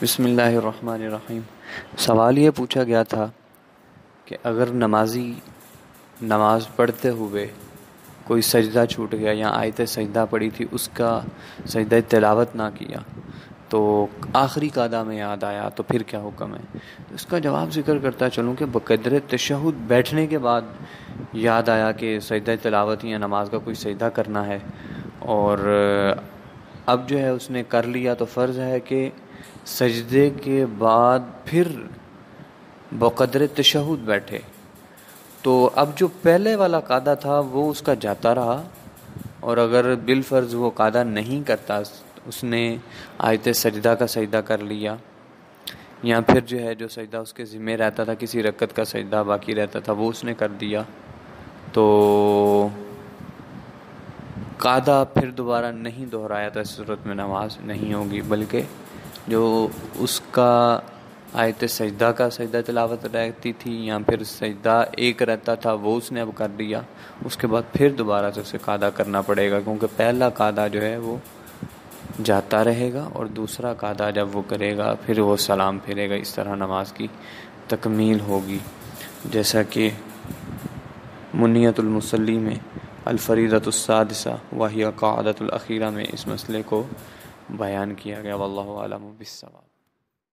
بسم اللہ الرحمن الرحیم۔ سوال یہ پوچھا گیا تھا کہ اگر نمازی نماز پڑھتے ہوئے کوئی سجدہ چھوٹ گیا یا آیت سجدہ پڑھی تھی، اس کا سجدہ تلاوت نہ کیا تو آخری قعدہ میں یاد آیا تو پھر کیا حکم ہے؟ اس کا جواب ذکر کرتا چلوں کہ بقدر تشہد بیٹھنے کے بعد یاد آیا کہ سجدہ تلاوت یا نماز کا کوئی سجدہ کرنا ہے، اور اب جو ہے اس نے کر لیا تو فرض ہے کہ سجدے کے بعد پھر بقدر تشہد بیٹھے۔ تو اب جو پہلے والا قاعدہ تھا وہ اس کا جاتا رہا، اور اگر بالفرض وہ قاعدہ نہیں کرتا، اس نے آیت سجدہ کا سجدہ کر لیا، یا پھر جو ہے جو سجدہ اس کے ذمہ رہتا تھا، کسی رکعت کا سجدہ باقی رہتا تھا وہ اس نے کر دیا، تو قاعدہ پھر دوبارہ نہیں دہرایا تو اس صورت میں نماز نہیں ہوگی، بلکہ جو اس کا آیت سجدہ کا سجدہ تلاوت رہتی تھی یا پھر سجدہ ایک رہتا تھا وہ اس نے اب کر دیا، اس کے بعد پھر دوبارہ سے اسے قاعدہ کرنا پڑے گا، کیونکہ پہلا قاعدہ جو ہے وہ جاتا رہے گا اور دوسرا قاعدہ جب وہ کرے گا پھر وہ سلام پھیرے گا۔ اس طرح نماز کی تکمیل ہوگی، جیسا کہ منیت المصلی میں الفریضۃ السادسہ وہی قعدۃ الاخیرہ میں اس مسئلے کو بیان کیا گیا۔ واللہ اعلم بالصواب۔